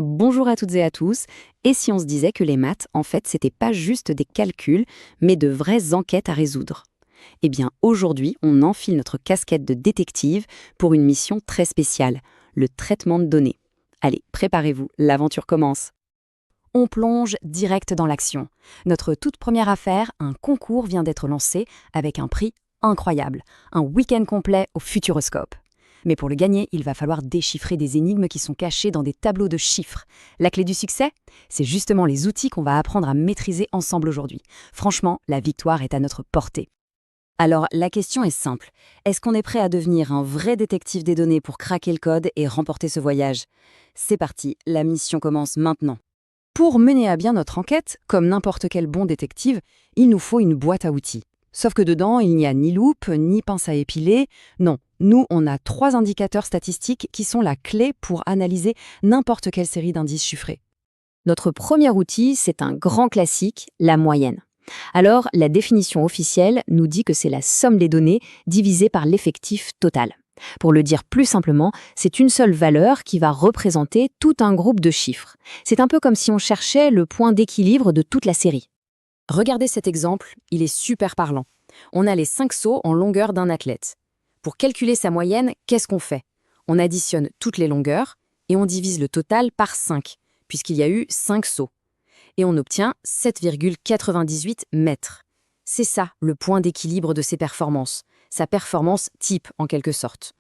Bonjour à toutes et à tous. Et si on se disait que les maths, en fait, c'était pas juste des calculs, mais de vraies enquêtes à résoudre? Eh bien, aujourd'hui, on enfile notre casquette de détective pour une mission très spéciale, le traitement de données. Allez, préparez-vous, l'aventure commence. On plonge direct dans l'action. Notre toute première affaire, un concours vient d'être lancé avec un prix incroyable, un week-end complet au Futuroscope. Mais pour le gagner, il va falloir déchiffrer des énigmes qui sont cachées dans des tableaux de chiffres. La clé du succès? C'est justement les outils qu'on va apprendre à maîtriser ensemble aujourd'hui. Franchement, la victoire est à notre portée. Alors, la question est simple. Est-ce qu'on est prêt à devenir un vrai détective des données pour craquer le code et remporter ce voyage? C'est parti, la mission commence maintenant. Pour mener à bien notre enquête, comme n'importe quel bon détective, il nous faut une boîte à outils. Sauf que dedans, il n'y a ni loupe, ni pince à épiler. Non, nous, on a 3 indicateurs statistiques qui sont la clé pour analyser n'importe quelle série d'indices chiffrés. Notre premier outil, c'est un grand classique, la moyenne. Alors, la définition officielle nous dit que c'est la somme des données divisée par l'effectif total. Pour le dire plus simplement, c'est une seule valeur qui va représenter tout un groupe de chiffres. C'est un peu comme si on cherchait le point d'équilibre de toute la série. Regardez cet exemple, il est super parlant. On a les 5 sauts en longueur d'un athlète. Pour calculer sa moyenne, qu'est-ce qu'on fait? On additionne toutes les longueurs et on divise le total par 5, puisqu'il y a eu 5 sauts. Et on obtient 7,98 mètres. C'est ça le point d'équilibre de ses performances, sa performance type en quelque sorte.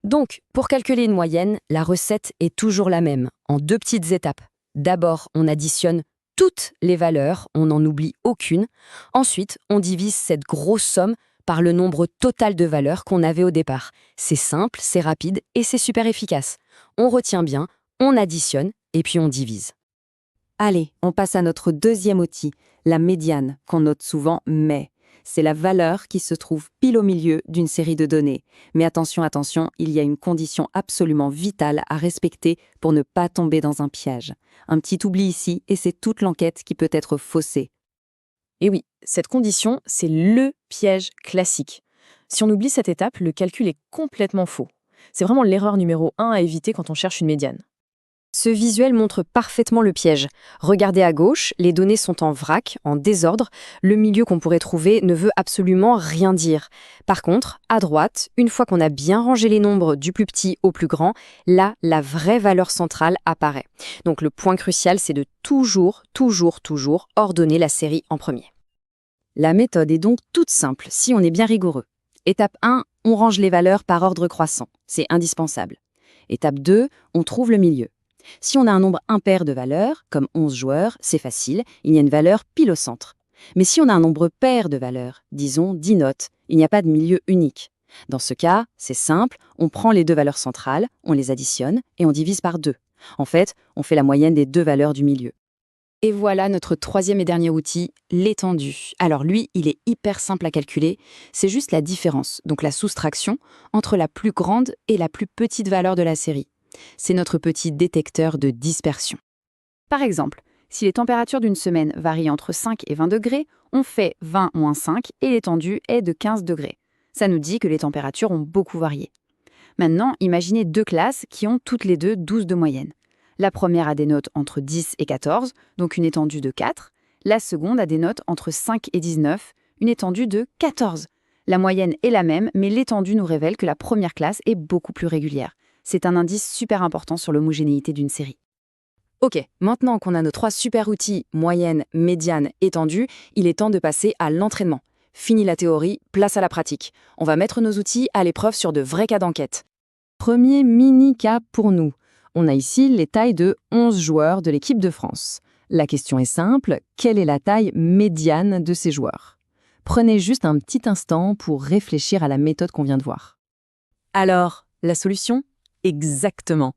Donc, pour calculer une moyenne, la recette est toujours la même, en 2 petites étapes. D'abord, on additionne toutes les valeurs, on n'en oublie aucune. Ensuite, on divise cette grosse somme par le nombre total de valeurs qu'on avait au départ. C'est simple, c'est rapide et c'est super efficace. On retient bien, on additionne et puis on divise. Allez, on passe à notre deuxième outil, la médiane, qu'on note souvent mais. C'est la valeur qui se trouve pile au milieu d'une série de données. Mais attention, attention, il y a une condition absolument vitale à respecter pour ne pas tomber dans un piège. Un petit oubli ici et c'est toute l'enquête qui peut être faussée. Et oui, cette condition, c'est le piège classique. Si on oublie cette étape, le calcul est complètement faux. C'est vraiment l'erreur numéro 1 à éviter quand on cherche une médiane. Ce visuel montre parfaitement le piège. Regardez à gauche, les données sont en vrac, en désordre. Le milieu qu'on pourrait trouver ne veut absolument rien dire. Par contre, à droite, une fois qu'on a bien rangé les nombres du plus petit au plus grand, là, la vraie valeur centrale apparaît. Donc le point crucial, c'est de toujours ordonner la série en premier. La méthode est donc toute simple, si on est bien rigoureux. Étape 1, on range les valeurs par ordre croissant. C'est indispensable. Étape 2, on trouve le milieu. Si on a un nombre impair de valeurs, comme 11 joueurs, c'est facile, il y a une valeur pile au centre. Mais si on a un nombre pair de valeurs, disons 10 notes, il n'y a pas de milieu unique. Dans ce cas, c'est simple, on prend les 2 valeurs centrales, on les additionne et on divise par 2. En fait, on fait la moyenne des 2 valeurs du milieu. Et voilà notre troisième et dernier outil, l'étendue. Alors lui, il est hyper simple à calculer, c'est juste la différence, donc la soustraction, entre la plus grande et la plus petite valeur de la série. C'est notre petit détecteur de dispersion. Par exemple, si les températures d'une semaine varient entre 5 et 20 degrés, on fait 20 moins 5 et l'étendue est de 15 degrés. Ça nous dit que les températures ont beaucoup varié. Maintenant, imaginez 2 classes qui ont toutes les deux 12 de moyenne. La première a des notes entre 10 et 14, donc une étendue de 4. La seconde a des notes entre 5 et 19, une étendue de 14. La moyenne est la même, mais l'étendue nous révèle que la première classe est beaucoup plus régulière. C'est un indice super important sur l'homogénéité d'une série. Ok, maintenant qu'on a nos 3 super outils, moyenne, médiane, étendue, il est temps de passer à l'entraînement. Fini la théorie, place à la pratique. On va mettre nos outils à l'épreuve sur de vrais cas d'enquête. Premier mini-cas pour nous. On a ici les tailles de 11 joueurs de l'équipe de France. La question est simple, quelle est la taille médiane de ces joueurs? Prenez juste un petit instant pour réfléchir à la méthode qu'on vient de voir. Alors, la solution? Exactement.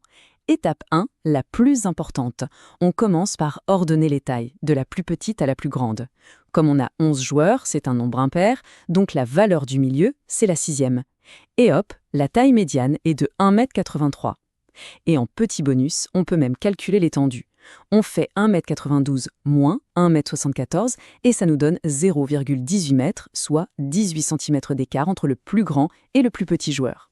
Étape 1, la plus importante. On commence par ordonner les tailles, de la plus petite à la plus grande. Comme on a 11 joueurs, c'est un nombre impair, donc la valeur du milieu, c'est la 6e. Et hop, la taille médiane est de 1,83 m. Et en petit bonus, on peut même calculer l'étendue. On fait 1,92 m moins 1,74 m et ça nous donne 0,18 m, soit 18 cm d'écart entre le plus grand et le plus petit joueur.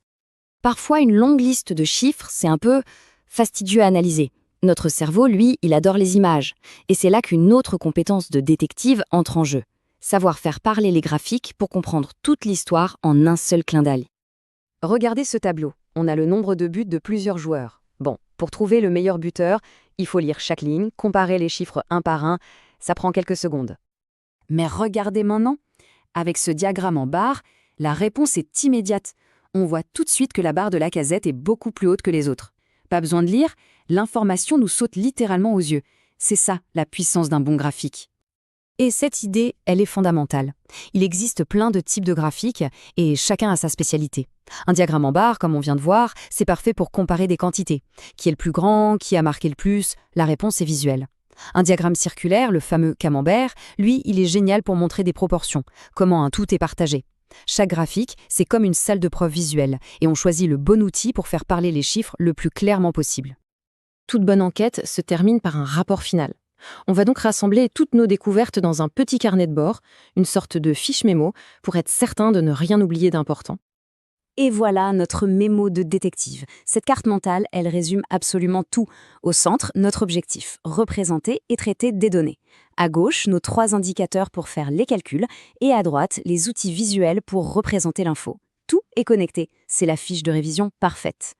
Parfois, une longue liste de chiffres, c'est un peu fastidieux à analyser. Notre cerveau, lui, il adore les images. Et c'est là qu'une autre compétence de détective entre en jeu. Savoir faire parler les graphiques pour comprendre toute l'histoire en un seul clin d'œil. Regardez ce tableau. On a le nombre de buts de plusieurs joueurs. Bon, pour trouver le meilleur buteur, il faut lire chaque ligne, comparer les chiffres un par un. Ça prend quelques secondes. Mais regardez maintenant. Avec ce diagramme en barre, la réponse est immédiate. On voit tout de suite que la barre de Lacazette est beaucoup plus haute que les autres. Pas besoin de lire, l'information nous saute littéralement aux yeux. C'est ça, la puissance d'un bon graphique. Et cette idée, elle est fondamentale. Il existe plein de types de graphiques et chacun a sa spécialité. Un diagramme en barre, comme on vient de voir, c'est parfait pour comparer des quantités. Qui est le plus grand, qui a marqué le plus, la réponse est visuelle. Un diagramme circulaire, le fameux camembert, lui, il est génial pour montrer des proportions, comment un tout est partagé. Chaque graphique, c'est comme une salle de preuve visuelle, et on choisit le bon outil pour faire parler les chiffres le plus clairement possible. Toute bonne enquête se termine par un rapport final. On va donc rassembler toutes nos découvertes dans un petit carnet de bord, une sorte de fiche mémo, pour être certain de ne rien oublier d'important. Et voilà notre mémo de détective. Cette carte mentale, elle résume absolument tout. Au centre, notre objectif, représenter et traiter des données. À gauche, nos 3 indicateurs pour faire les calculs, et à droite, les outils visuels pour représenter l'info. Tout est connecté, c'est la fiche de révision parfaite.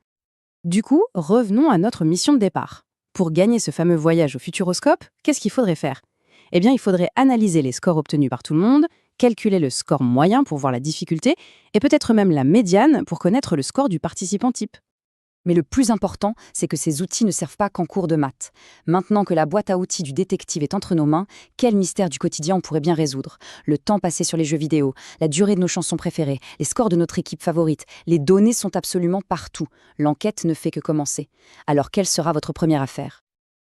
Du coup, revenons à notre mission de départ. Pour gagner ce fameux voyage au Futuroscope, qu'est-ce qu'il faudrait faire? Eh bien, il faudrait analyser les scores obtenus par tout le monde, calculer le score moyen pour voir la difficulté, et peut-être même la médiane pour connaître le score du participant type. Mais le plus important, c'est que ces outils ne servent pas qu'en cours de maths. Maintenant que la boîte à outils du détective est entre nos mains, quel mystère du quotidien on pourrait bien résoudre? Le temps passé sur les jeux vidéo, la durée de nos chansons préférées, les scores de notre équipe favorite, les données sont absolument partout. L'enquête ne fait que commencer. Alors quelle sera votre première affaire?